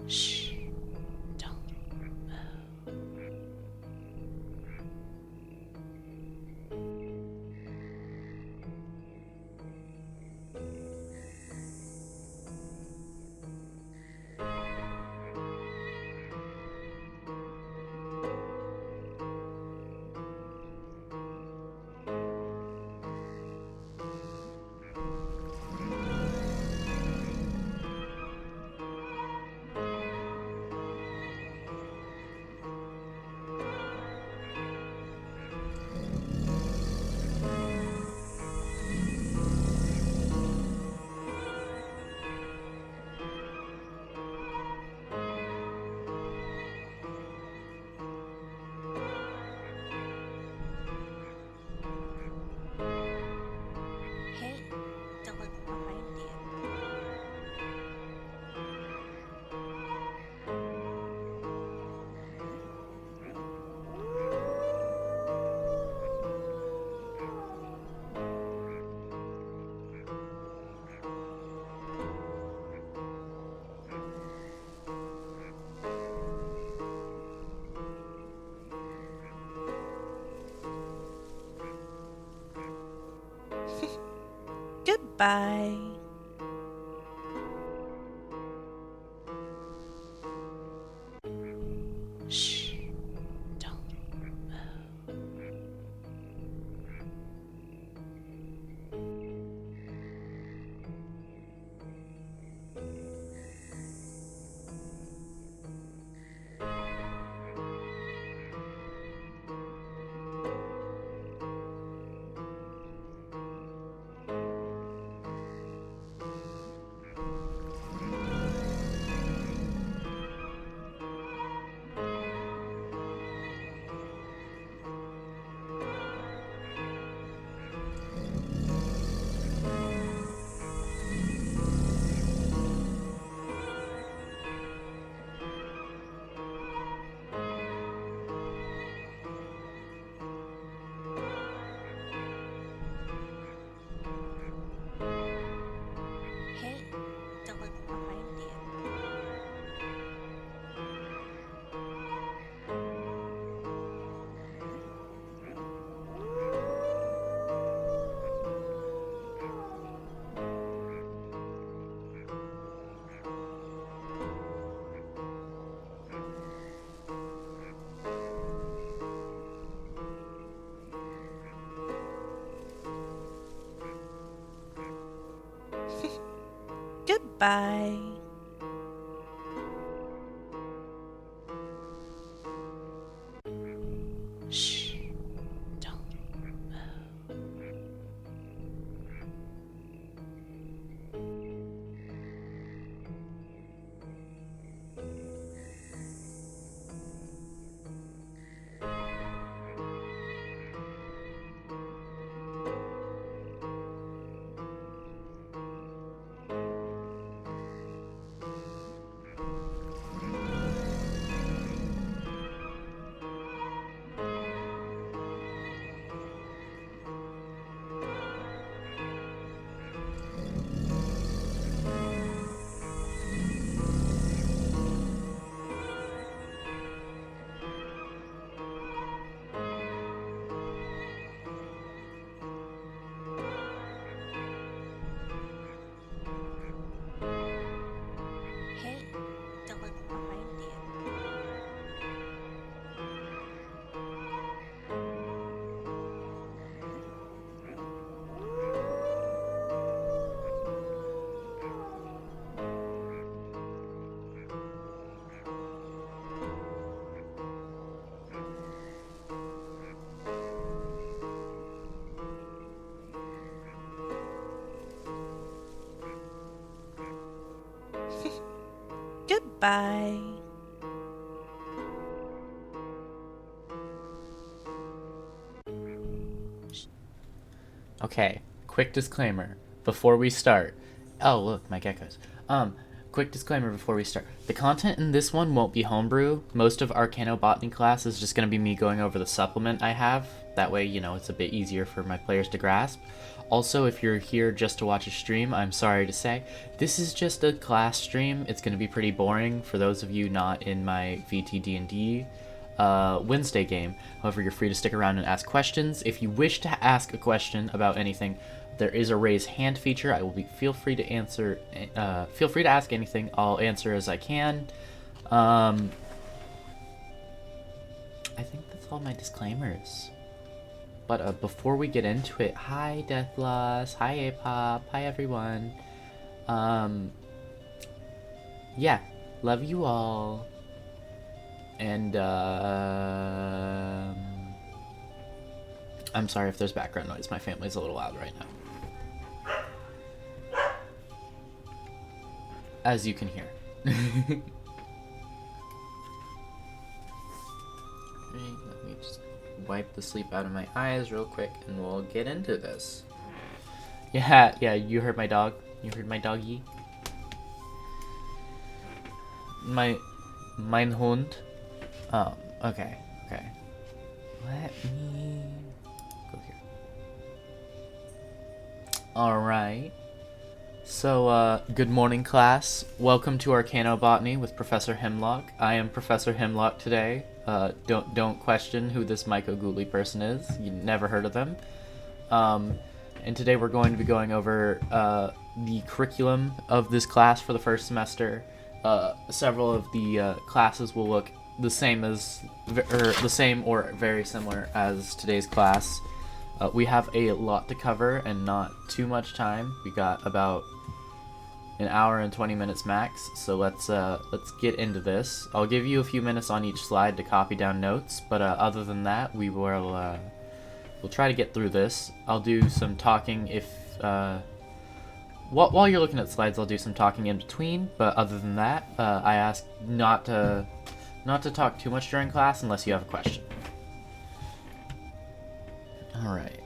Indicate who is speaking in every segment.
Speaker 1: Shh. Don't move. Hey, don't look behind you. Goodbye. Shh. Don't move. Hey, don't look behind you. Goodbye. Shh. Don't move. Hey, don't look behind you. Goodbye.
Speaker 2: Okay, quick disclaimer before we start. Oh, look, my geckos. Quick disclaimer before we start. The content in this one won't be homebrew. Most of Arcanobotany class is just going to be me going over the supplement I have. That way, it's a bit easier for my players to grasp. Also, if you're here just to watch a stream, I'm sorry to say, this is just a class stream. It's going to be pretty boring for those of you not in my VTDND Wednesday game. However, you're free to stick around and ask questions. If you wish to ask a question about anything, there is a raise hand feature. I will be feel free to ask anything. I'll answer as I can. I think that's all my disclaimers. But before we get into it, hi Deathloss, hi Apop, hi everyone. Yeah, love you all. And I'm sorry if there's background noise. My family's a little loud right now, as you can hear. Let me just wipe the sleep out of my eyes real quick and we'll get into this. Yeah, you heard my dog. You heard my doggy. Mein Hund. Okay. Let me go here. Alright. So, good morning, class. Welcome to Arcanobotany with Professor Hemlock. I am Professor Hemlock today. Don't question who this Myco person is. You never heard of them. And today we're going to be going over the curriculum of this class for the first semester. Several of the classes will look the same or very similar as today's class. We have a lot to cover and not too much time. We got about an hour and 20 minutes max, so let's get into this. I'll give you a few minutes on each slide to copy down notes, but other than that, we'll try to get through this. I'll do some talking if while you're looking at slides, I'll do some talking in between, but other than that, I ask not to talk too much during class unless you have a question. All right.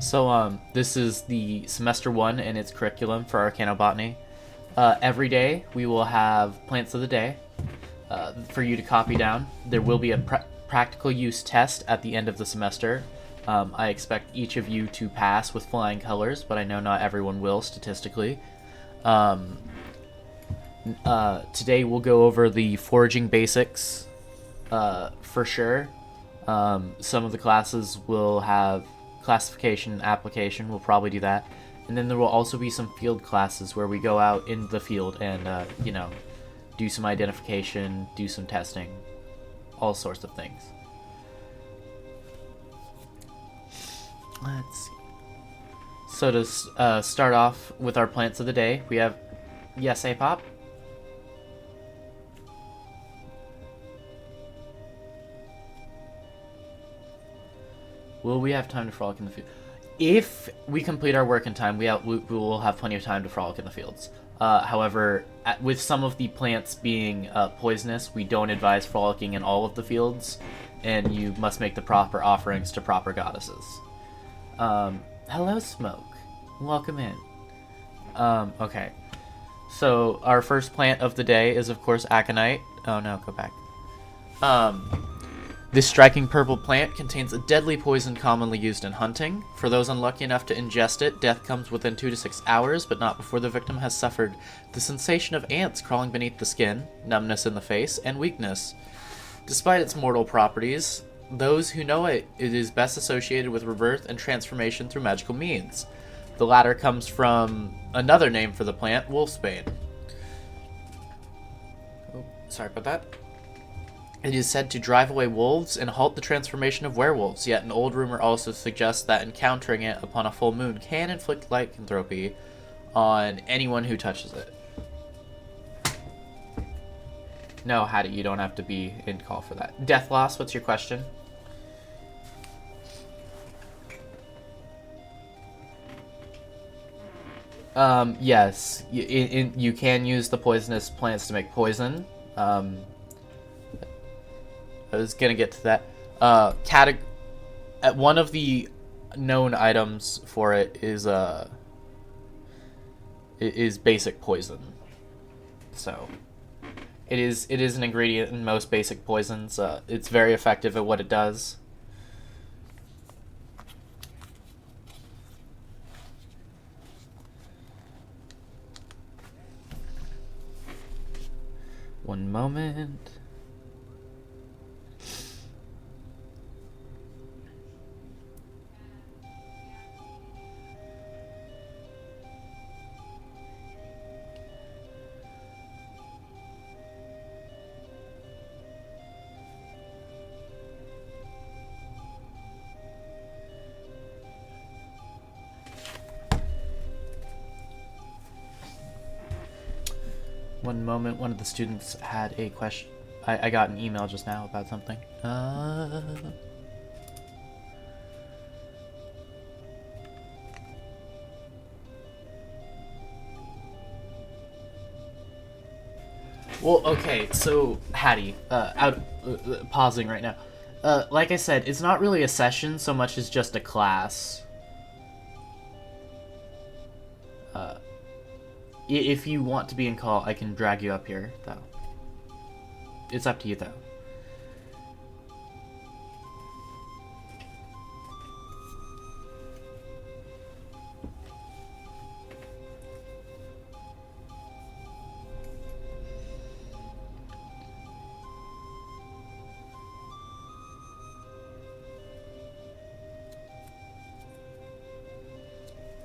Speaker 2: So, this is the semester 1 and its curriculum for Arcanobotany. Every day we will have plants of the day for you to copy down. There will be a practical use test at the end of the semester. I expect each of you to pass with flying colors, but I know not everyone will statistically. Today we'll go over the foraging basics for sure. Some of the classes will have classification and application. We'll probably do that. And then there will also be some field classes where we go out in the field and, do some identification, do some testing, all sorts of things. Let's see. So to start off with our plants of the day, we have... Yes, Apop? Will we have time to frolic in the field? If we complete our work in time, we will have plenty of time to frolic in the fields. However, with some of the plants being poisonous, we don't advise frolicking in all of the fields, and you must make the proper offerings to proper goddesses. Hello, Smoke. Welcome in. Okay. So, our first plant of the day is, of course, aconite. Oh no, go back. This striking purple plant contains a deadly poison commonly used in hunting. For those unlucky enough to ingest it, death comes within 2 to 6 hours, but not before the victim has suffered the sensation of ants crawling beneath the skin, numbness in the face, and weakness. Despite its mortal properties, those who know it is best associated with rebirth and transformation through magical means. The latter comes from another name for the plant, wolfsbane. Oh, sorry about that. It is said to drive away wolves and halt the transformation of werewolves, yet an old rumor also suggests that encountering it upon a full moon can inflict lycanthropy on anyone who touches it. No, Hattie, you don't have to be in call for that. Death Loss, what's your question? Yes, you can use the poisonous plants to make poison. I was gonna get to that. One of the known items for it is basic poison. So, It is an ingredient in most basic poisons. It's very effective at what it does. One moment. One moment, one of the students had a question. I got an email just now about something. Well, okay, so Hattie, pausing right now. Like I said, it's not really a session so much as just a class. If you want to be in call, I can drag you up here, though. It's up to you, though.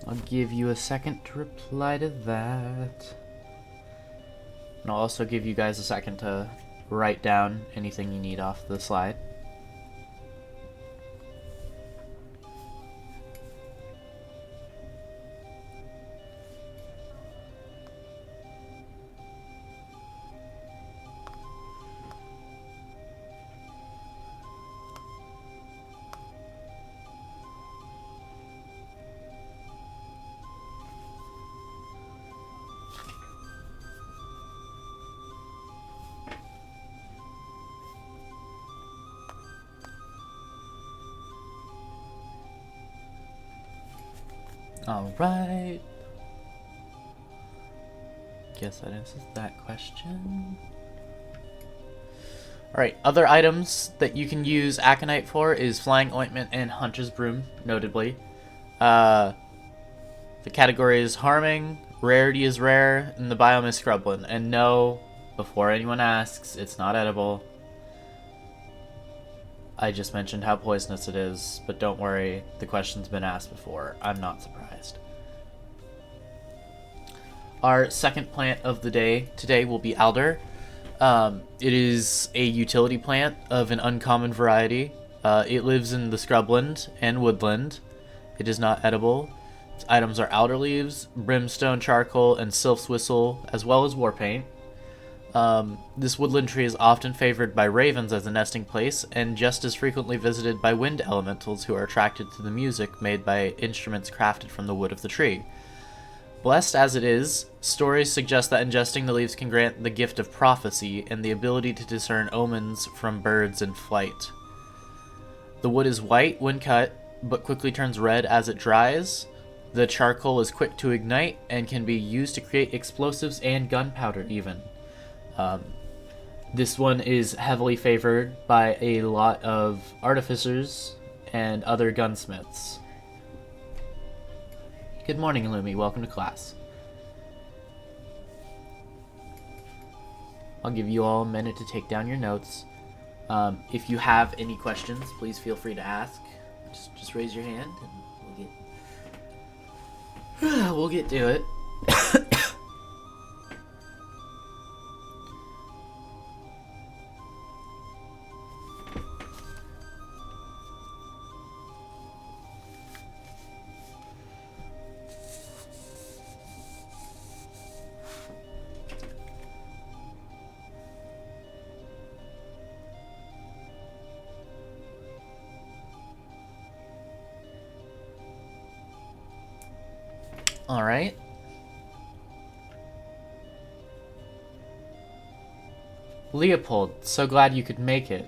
Speaker 2: I'll give you a second to reply to that. And I'll also give you guys a second to write down anything you need off the slide. Alright. Guess that answers that question. Alright, other items that you can use Aconite for is Flying Ointment and Hunter's Broom, notably. The category is Harming, Rarity is Rare, and the biome is Scrubland. And no, before anyone asks, it's not edible. I just mentioned how poisonous it is, but don't worry, the question's been asked before. I'm not surprised. Our second plant of the day today will be Alder. It is a utility plant of an uncommon variety. It lives in the scrubland and woodland. It is not edible. Its items are alder leaves, brimstone charcoal, and sylph's whistle, as well as war paint. This woodland tree is often favored by ravens as a nesting place, and just as frequently visited by wind elementals who are attracted to the music made by instruments crafted from the wood of the tree. Blessed as it is, stories suggest that ingesting the leaves can grant the gift of prophecy and the ability to discern omens from birds in flight. The wood is white when cut, but quickly turns red as it dries. The charcoal is quick to ignite and can be used to create explosives and gunpowder even. This one is heavily favored by a lot of artificers and other gunsmiths. Good morning, Lumi. Welcome to class. I'll give you all a minute to take down your notes. If you have any questions, please feel free to ask. Just raise your hand and we'll get to it. Alright. Leopold, so glad you could make it.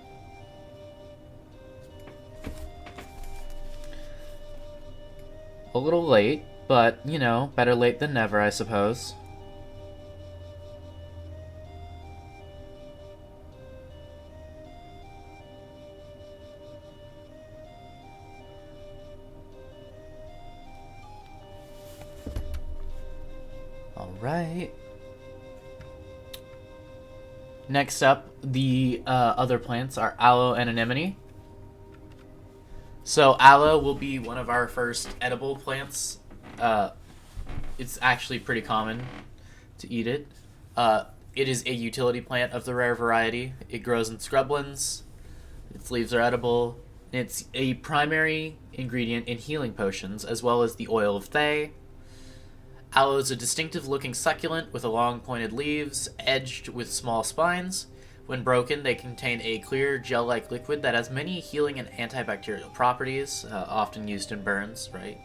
Speaker 2: A little late, but, you know, better late than never, I suppose. Alright. Next up, the other plants are aloe and anemone. So aloe will be one of our first edible plants. It's actually pretty common to eat it. It is a utility plant of the rare variety. It grows in scrublands. Its leaves are edible. It's a primary ingredient in healing potions, as well as the oil of Thay. Aloe is a distinctive-looking succulent with long pointed leaves, edged with small spines. When broken, they contain a clear, gel-like liquid that has many healing and antibacterial properties, often used in burns, right?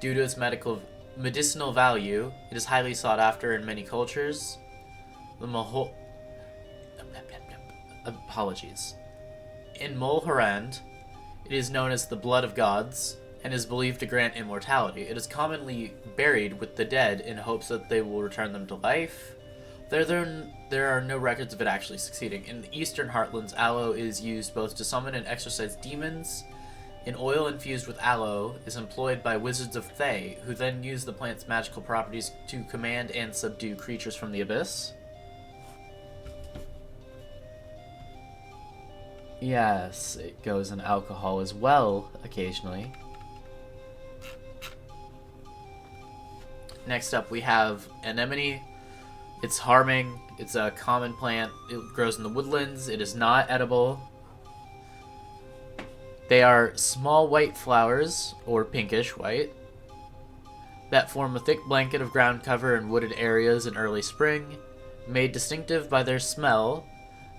Speaker 2: Due to its medicinal value, it is highly sought after in many cultures. Apologies. In Mulhorand, it is known as the blood of gods, and is believed to grant immortality. It is commonly buried with the dead in hopes that they will return them to life. There are no records of it actually succeeding. In the eastern heartlands, aloe is used both to summon and exorcise demons. An oil infused with aloe is employed by wizards of Thay, who then use the plant's magical properties to command and subdue creatures from the abyss. Yes, it goes in alcohol as well, occasionally. Next up, we have anemone. It's harming. It's a common plant. It grows in the woodlands. It is not edible. They are small white flowers, or pinkish white, that form a thick blanket of ground cover in wooded areas in early spring. Made distinctive by their smell,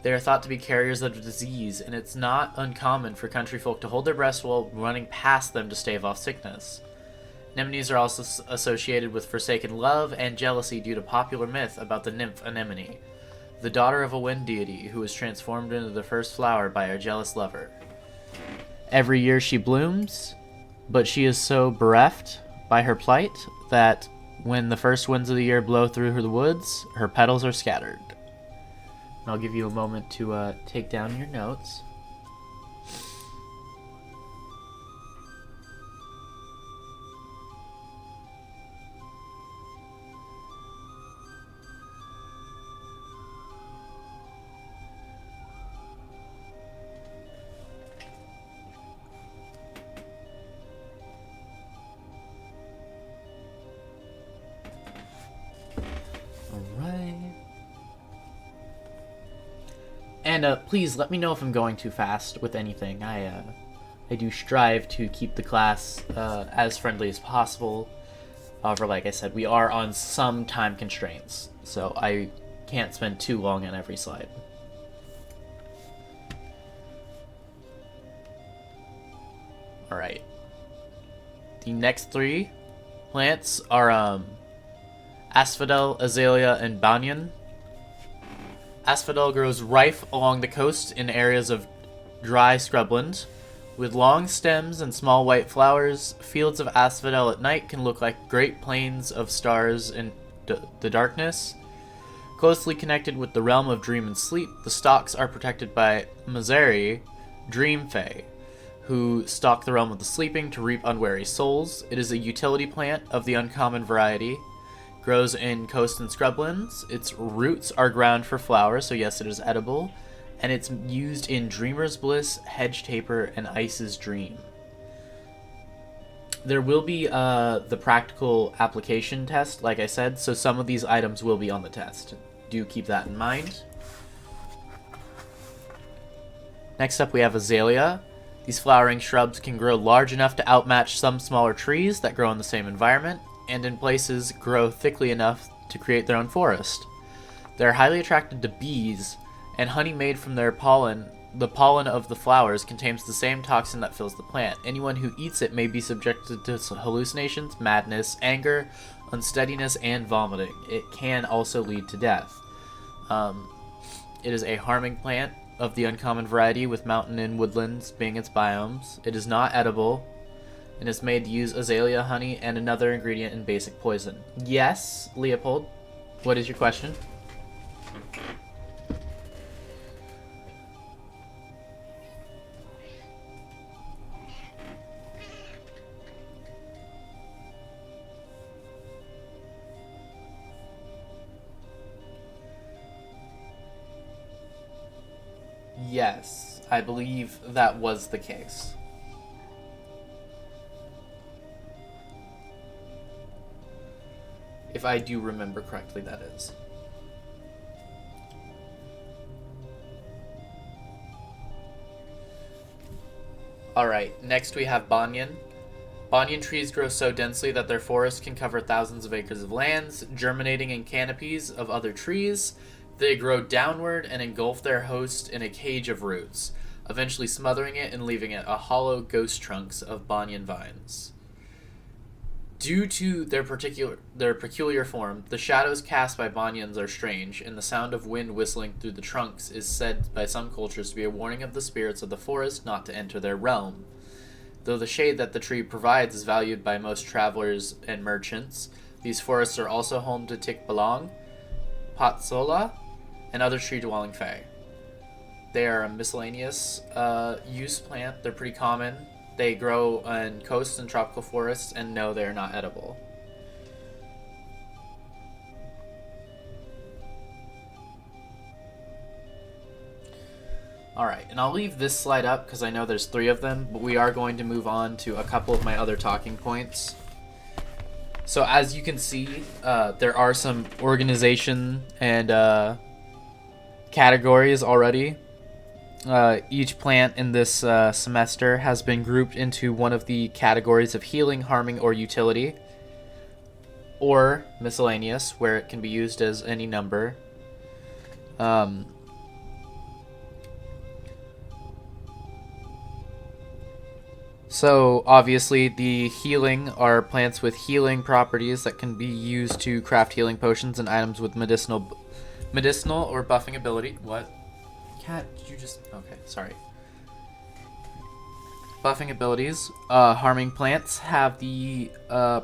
Speaker 2: they are thought to be carriers of disease, and it's not uncommon for country folk to hold their breath while running past them to stave off sickness. Anemones are also associated with forsaken love and jealousy due to popular myth about the nymph Anemone, the daughter of a wind deity who was transformed into the first flower by her jealous lover. Every year she blooms, but she is so bereft by her plight that when the first winds of the year blow through the woods, her petals are scattered. And I'll give you a moment to take down your notes. And please let me know if I'm going too fast with anything. I do strive to keep the class as friendly as possible. However, like I said, we are on some time constraints, so I can't spend too long on every slide. Alright. The next three plants are asphodel, azalea, and banyan. Asphodel grows rife along the coast in areas of dry scrubland. With long stems and small white flowers, fields of asphodel at night can look like great plains of stars in the darkness. Closely connected with the realm of dream and sleep, the stalks are protected by Mazeri, dream fae, who stalk the realm of the sleeping to reap unwary souls. It is a utility plant of the uncommon variety. Grows in coast and scrublands. Its roots are ground for flour, so yes, it is edible. And it's used in Dreamer's Bliss, Hedge Taper, and Ice's Dream. There will be the practical application test, like I said, so some of these items will be on the test. Do keep that in mind. Next up, we have azalea. These flowering shrubs can grow large enough to outmatch some smaller trees that grow in the same environment, and in places grow thickly enough to create their own forest. They are highly attracted to bees, and honey made from their pollen, the pollen of the flowers, contains the same toxin that fills the plant. Anyone who eats it may be subjected to hallucinations, madness, anger, unsteadiness, and vomiting. It can also lead to death. It is a harming plant of the uncommon variety, with mountain and woodlands being its biomes. It is not edible, and is made to use azalea honey and another ingredient in basic poison. Yes, Leopold, what is your question? Yes, I believe that was the case. If I do remember correctly, that is. Alright, next we have banyan. Banyan trees grow so densely that their forests can cover thousands of acres of lands, germinating in canopies of other trees. They grow downward and engulf their host in a cage of roots, eventually smothering it and leaving it a hollow ghost trunks of banyan vines. Due to their peculiar form, the shadows cast by banyans are strange, and the sound of wind whistling through the trunks is said by some cultures to be a warning of the spirits of the forest not to enter their realm. Though the shade that the tree provides is valued by most travelers and merchants, these forests are also home to tikbalang, patsola, and other tree-dwelling fae. They are a miscellaneous use plant. They're pretty common. They grow in coast and tropical forests, and no, they are not edible. Alright, and I'll leave this slide up because I know there's 3 of them, but we are going to move on to a couple of my other talking points. So as you can see, there are some organization and categories already. Each plant in this semester has been grouped into one of the categories of healing, harming, or utility, or miscellaneous, where it can be used as any number. So obviously the healing are plants with healing properties that can be used to craft healing potions and items with medicinal or buffing ability. What? Cat, did you just... Okay, sorry. Buffing abilities. Harming plants have the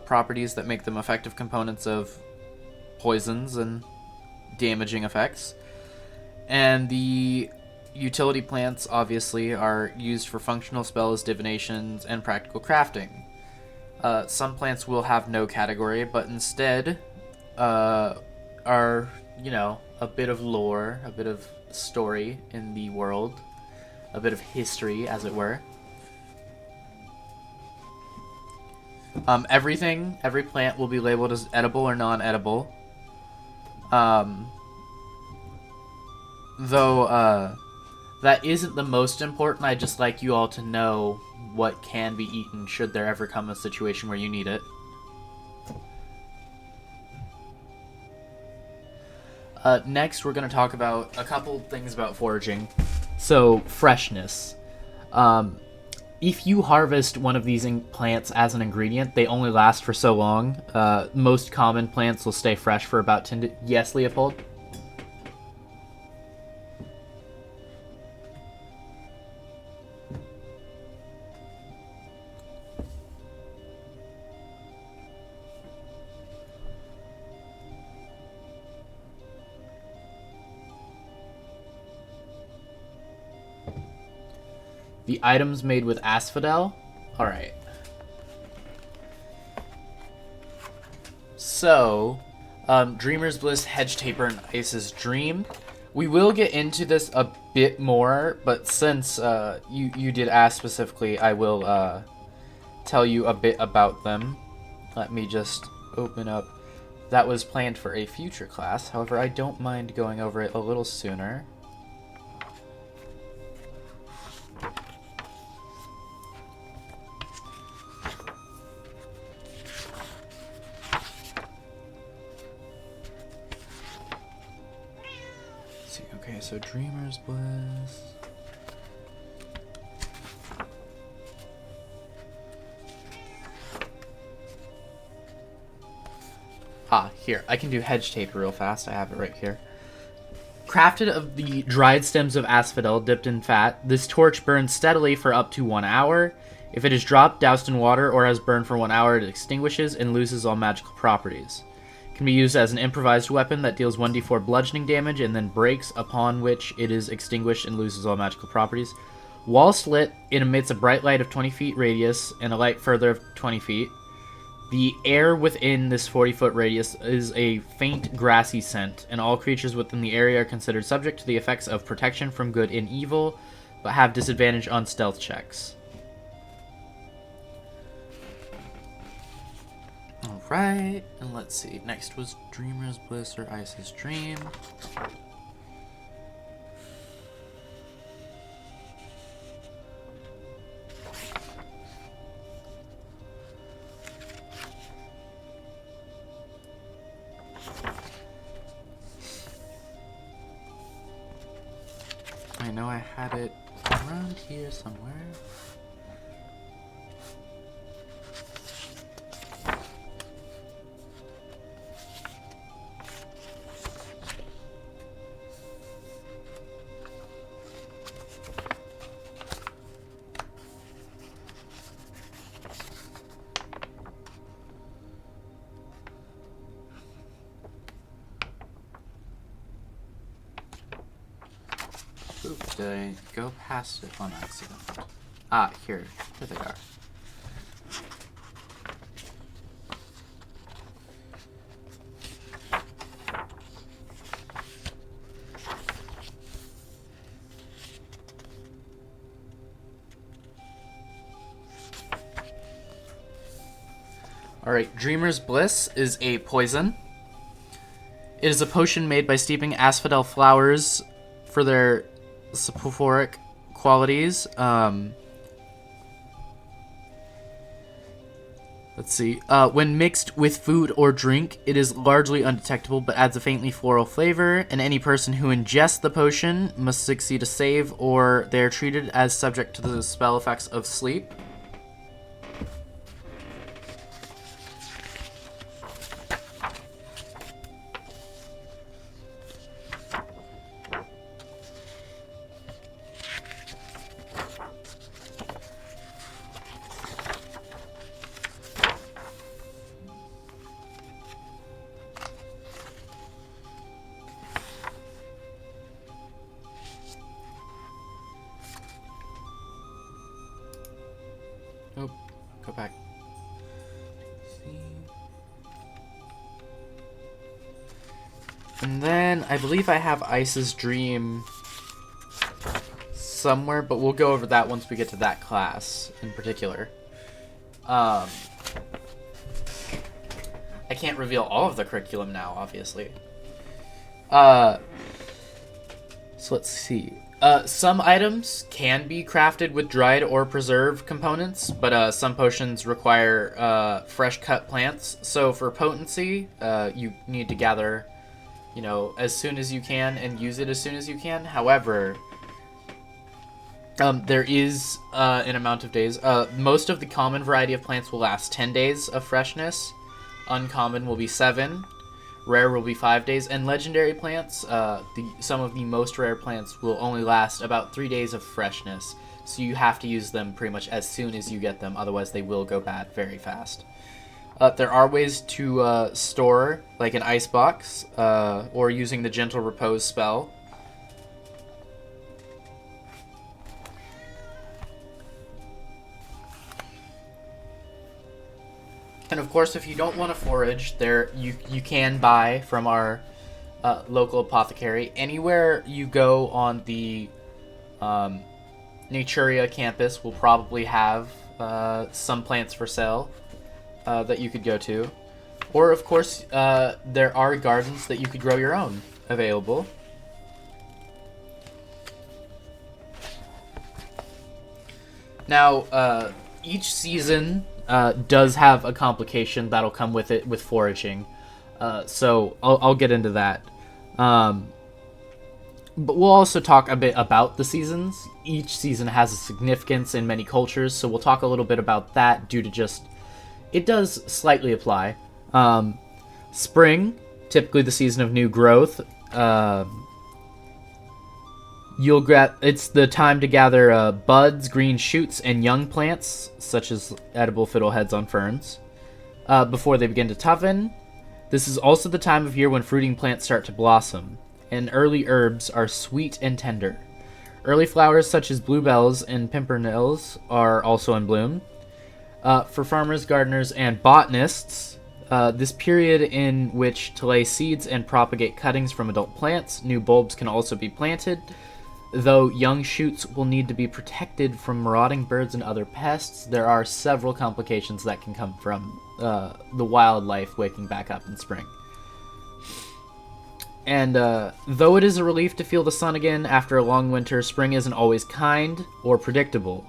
Speaker 2: properties that make them effective components of poisons and damaging effects. And the utility plants, obviously, are used for functional spells, divinations, and practical crafting. Some plants will have no category, but instead are, you know, a bit of lore, a bit of story in the world, a bit of history, as it were. Every plant will be labeled as edible or non-edible. Though, that isn't the most important. I'd just like you all to know what can be eaten should there ever come a situation where you need it. Next, we're going to talk about a couple things about foraging. So, freshness. If you harvest one of these plants as an ingredient, they only last for so long. Most common plants will stay fresh for about 10 to... Yes, Leopold? The items made with asphodel? Alright. So, Dreamer's Bliss, Hedge Taper, and Ice's Dream. We will get into this a bit more, but since you did ask specifically, I will tell you a bit about them. Let me just open up. That was planned for a future class, however, I don't mind going over it a little sooner. Okay, so Dreamer's Bliss. Here. I can do Hedge Tape real fast. I have it right here. Crafted of the dried stems of asphodel dipped in fat, this torch burns steadily for up to 1 hour. If it is dropped, doused in water, or has burned for 1 hour, it extinguishes and loses all magical properties. Can be used as an improvised weapon that deals 1d4 bludgeoning damage and then breaks, upon which it is extinguished and loses all magical properties. Whilst lit, it emits a bright light of 20 feet radius and a light further of 20 feet. The air within this 40-foot radius is a faint grassy scent, and all creatures within the area are considered subject to the effects of protection from good and evil, but have disadvantage on stealth checks. Alright, and let's see. Next was Dreamer's Bliss or Ice's Dream. I know I had it around here somewhere. Oop, did I go past it on accident? Ah, here they are. Alright, Dreamer's Bliss is a poison. It is a potion made by steeping asphodel flowers for their soporific qualities. Let's see. When mixed with food or drink, it is largely undetectable but adds a faintly floral flavor, and any person who ingests the potion must succeed a save or they are treated as subject to the spell effects of sleep. Oh, go back. See. And then I believe I have Ice's Dream somewhere, but we'll go over that once we get to that class in particular. I can't reveal all of the curriculum now, obviously. So let's see. Some items can be crafted with dried or preserved components, but some potions require fresh cut plants. So for potency, you need to gather, as soon as you can and use it as soon as you can. However, there is an amount of days. Most of the common variety of plants will last 10 days of freshness. Uncommon will be 7. Rare will be 5 days, and legendary plants, some of the most rare plants will only last about 3 days of freshness. So you have to use them pretty much as soon as you get them, otherwise they will go bad very fast. There are ways to store, like an ice box, or using the Gentle Repose spell. And of course, if you don't want to forage, you can buy from our local apothecary. Anywhere you go on the Naturia campus will probably have some plants for sale that you could go to. Or, of course, there are gardens that you could grow your own available. Now, each season does have a complication that'll come with it with foraging. So I'll get into that. But we'll also talk a bit about the seasons. Each season has a significance in many cultures, so we'll talk a little bit about that due to just... It does slightly apply. Spring, typically the season of new growth. It's the time to gather buds, green shoots, and young plants, such as edible fiddleheads on ferns, before they begin to toughen. This is also the time of year when fruiting plants start to blossom, and early herbs are sweet and tender. Early flowers such as bluebells and pimpernels are also in bloom. For farmers, gardeners, and botanists, this period in which to lay seeds and propagate cuttings from adult plants, new bulbs can also be planted, though young shoots will need to be protected from marauding birds and other pests. There are several complications that can come from the wildlife waking back up in spring. And though it is a relief to feel the sun again after a long winter, spring isn't always kind or predictable.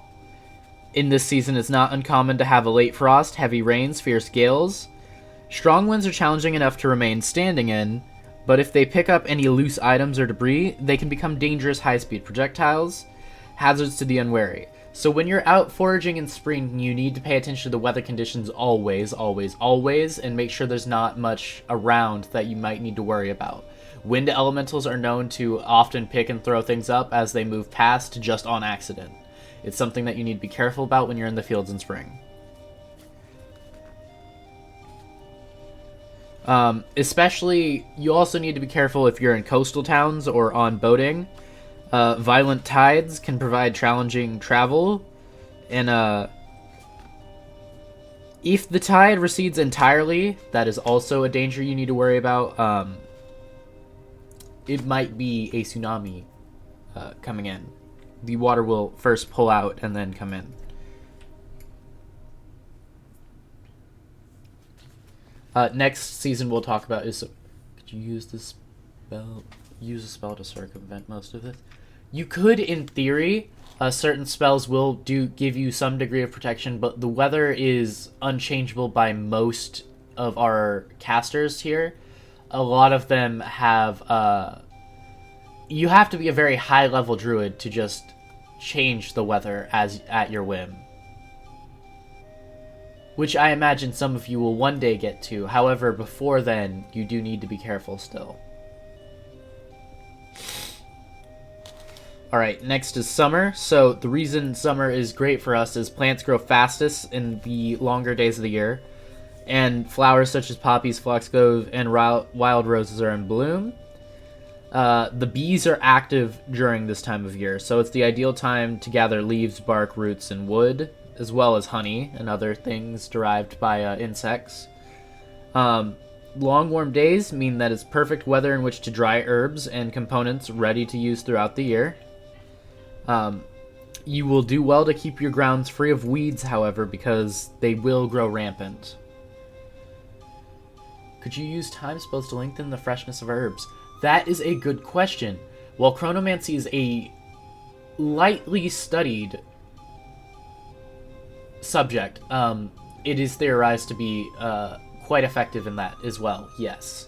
Speaker 2: In this season, it's not uncommon to have a late frost, heavy rains, fierce gales. Strong winds are challenging enough to remain standing in, but if they pick up any loose items or debris, they can become dangerous high-speed projectiles, hazards to the unwary. So when you're out foraging in spring, you need to pay attention to the weather conditions always, and make sure there's not much around that you might need to worry about. Wind elementals are known to often pick and throw things up as they move past just on accident. It's something that you need to be careful about when you're in the fields in spring. Especially, you also need to be careful if you're in coastal towns or on boating. Violent tides can provide challenging travel, and if the tide recedes entirely, that is also a danger you need to worry about. It might be a tsunami coming in. The water will first pull out and then come in. Next season we'll talk about is... Could you use this spell? Use a spell to circumvent most of this? You could, in theory. Certain spells will give you some degree of protection, but the weather is unchangeable by most of our casters here. A lot of them have... you have to be a very high-level druid to just change the weather at your whim. Which I imagine some of you will one day get to. However, before then, you do need to be careful still. Alright, next is summer. So the reason summer is great for us is plants grow fastest in the longer days of the year. And flowers such as poppies, foxglove, and wild roses are in bloom. The bees are active during this time of year, so it's the ideal time to gather leaves, bark, roots, and wood, as well as honey and other things derived by insects. Long warm days mean that it's perfect weather in which to dry herbs and components ready to use throughout the year. You will do well to keep your grounds free of weeds, however, because they will grow rampant. Could you use time spells to lengthen the freshness of herbs? That is a good question. While chronomancy is a lightly studied subject, it is theorized to be quite effective in that as well, yes.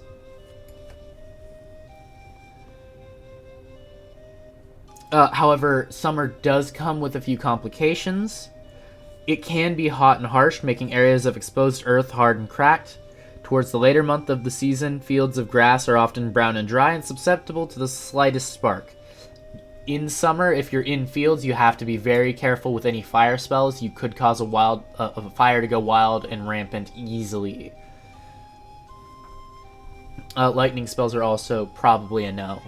Speaker 2: However, summer does come with a few complications. It can be hot and harsh, making areas of exposed earth hard and cracked. Towards the later month of the season, fields of grass are often brown and dry and susceptible to the slightest spark. In summer, if you're in fields, you have to be very careful with any fire spells. You could cause a fire to go wild and rampant easily. Lightning spells are also probably a no.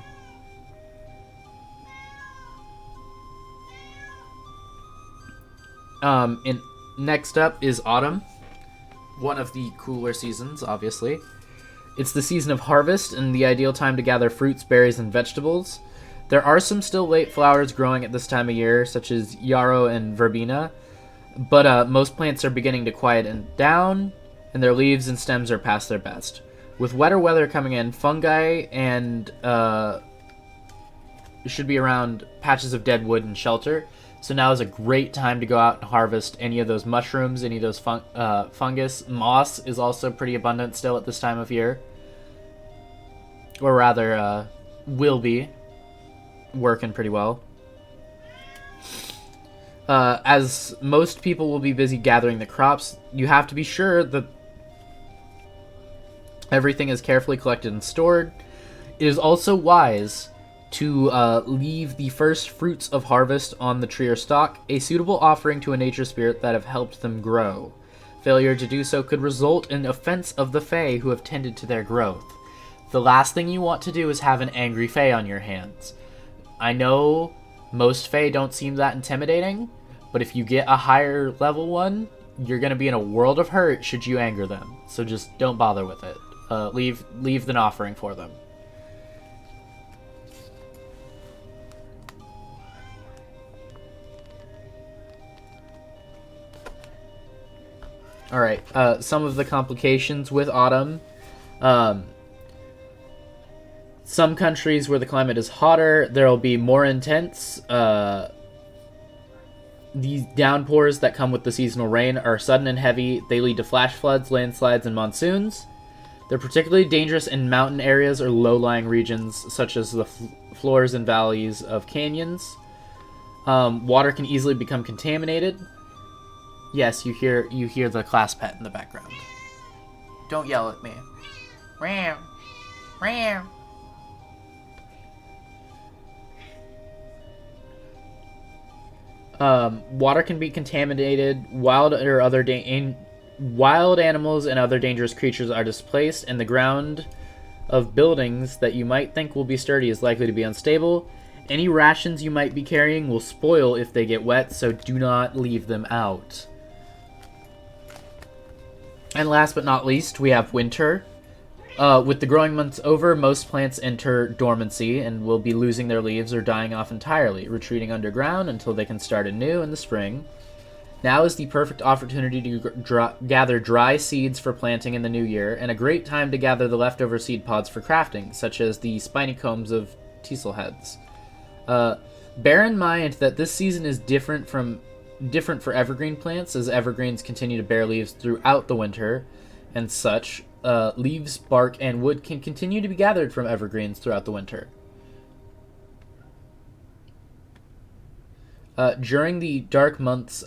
Speaker 2: And next up is autumn. One of the cooler seasons, obviously. It's the season of harvest and the ideal time to gather fruits, berries, and vegetables. There are some still late flowers growing at this time of year, such as yarrow and verbena, but most plants are beginning to quieten down, and their leaves and stems are past their best. With wetter weather coming in, fungi and should be around patches of dead wood and shelter. So now is a great time to go out and harvest any of those mushrooms, any of those fungus. Moss is also pretty abundant still at this time of year. Or rather, will be working pretty well. As most people will be busy gathering the crops, you have to be sure that everything is carefully collected and stored. It is also wise to leave the first fruits of harvest on the tree or stalk, a suitable offering to a nature spirit that have helped them grow. Failure to do so could result in offense of the Fae who have tended to their growth. The last thing you want to do is have an angry Fae on your hands. I know most Fae don't seem that intimidating, but if you get a higher level one, you're gonna be in a world of hurt should you anger them. So just don't bother with it. Leave an offering for them. All right. Some of the complications with autumn. Some countries where the climate is hotter, there will be more intense. These downpours that come with the seasonal rain are sudden and heavy. They lead to flash floods, landslides, and monsoons. They're particularly dangerous in mountain areas or low-lying regions, such as the floors and valleys of canyons. Water can easily become contaminated. Yes, you hear the class pet in the background. Don't yell at me. Meow. Meow. Water can be contaminated. Wild animals and other dangerous creatures are displaced, and the ground of buildings that you might think will be sturdy is likely to be unstable. Any rations you might be carrying will spoil if they get wet, so do not leave them out. And last but not least, we have winter. With the growing months over, most plants enter dormancy and will be losing their leaves or dying off entirely, retreating underground until they can start anew in the spring. Now is the perfect opportunity to gather dry seeds for planting in the new year, and a great time to gather the leftover seed pods for crafting, such as the spiny combs of teasel heads. Bear in mind that this season is different for evergreen plants, as evergreens continue to bear leaves throughout the winter, and such. Leaves, bark, and wood can continue to be gathered from evergreens throughout the winter. During the dark months,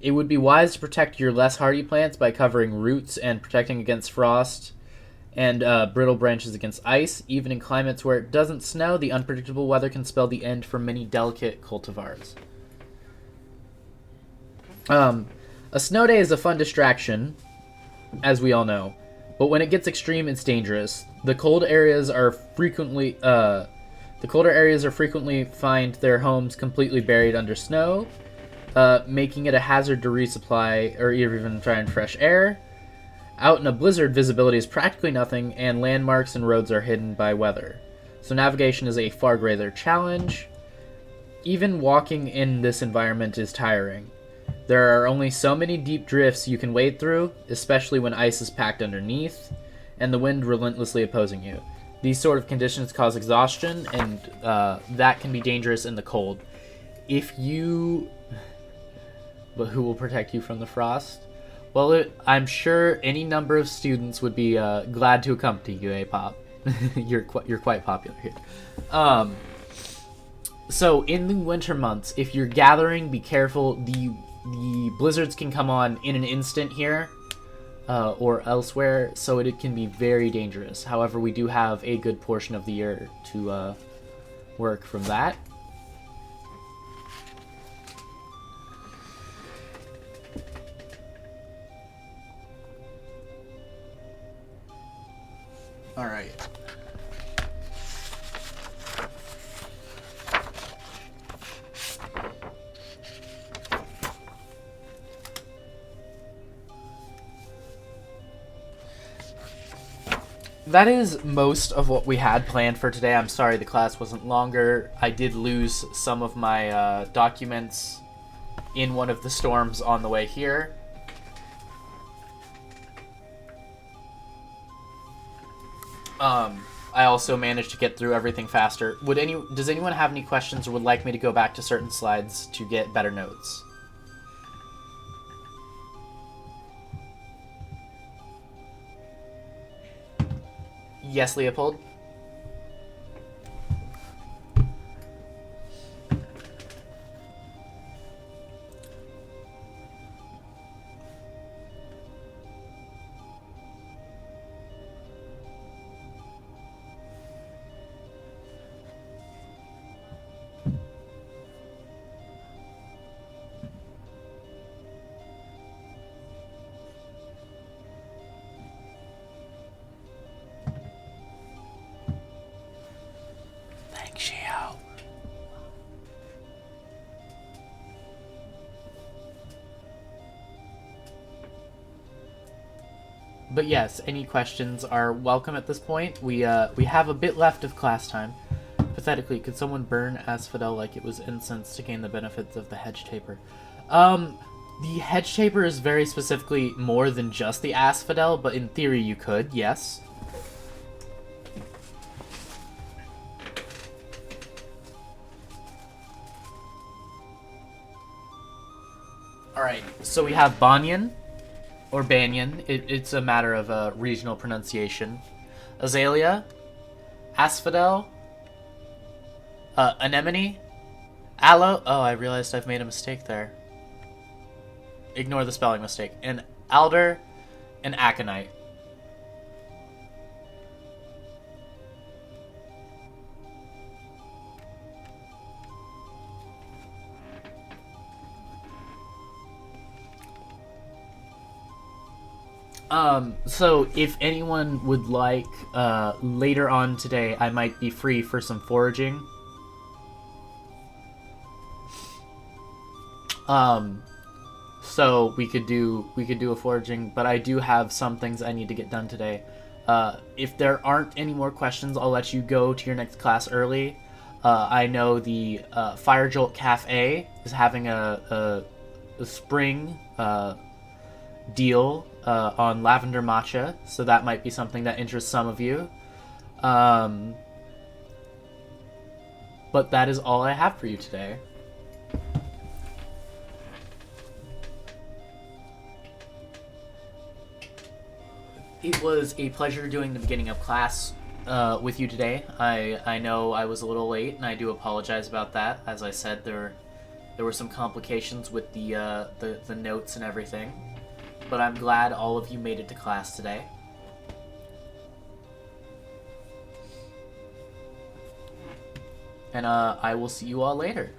Speaker 2: it would be wise to protect your less hardy plants by covering roots and protecting against frost and brittle branches against ice. Even in climates where it doesn't snow, the unpredictable weather can spell the end for many delicate cultivars. A snow day is a fun distraction, as we all know, but when it gets extreme, it's dangerous. The colder areas frequently find their homes completely buried under snow, making it a hazard to resupply or even try and fresh air. Out in a blizzard, visibility is practically nothing, and landmarks and roads are hidden by weather. So navigation is a far greater challenge. Even walking in this environment is tiring. There are only so many deep drifts you can wade through, especially when ice is packed underneath, and the wind relentlessly opposing you. These sort of conditions cause exhaustion, and that can be dangerous in the cold. But who will protect you from the frost? Well, I'm sure any number of students would be glad to accompany you, Pop? You're quite popular here. So in the winter months, if you're gathering, be careful. The blizzards can come on in an instant here or elsewhere, so it can be very dangerous. However, we do have a good portion of the year to work from that. All right. That is most of what we had planned for today. I'm sorry the class wasn't longer. I did lose some of my documents in one of the storms on the way here. I also managed to get through everything faster. Does anyone have any questions or would like me to go back to certain slides to get better notes? Yes, Leopold? But yes, any questions are welcome at this point. We have a bit left of class time. Pathetically, could someone burn asphodel like it was incense to gain the benefits of the hedge taper? The hedge taper is very specifically more than just the asphodel, but in theory you could, yes. Alright, so we have Banyan, or Banyan. It's a matter of regional pronunciation. Azalea, asphodel, anemone, aloe. Oh, I realized I've made a mistake there. Ignore the spelling mistake. And alder and aconite. So if anyone would like, later on today, I might be free for some foraging. So we could do a foraging, but I do have some things I need to get done today. If there aren't any more questions, I'll let you go to your next class early. I know the Fire Jolt Cafe is having a spring deal on lavender matcha, so that might be something that interests some of you. But that is all I have for you today. It was a pleasure doing the beginning of class with you today. I know I was a little late, and I do apologize about that. As I said, there were some complications with the notes and everything. But I'm glad all of you made it to class today. And I will see you all later.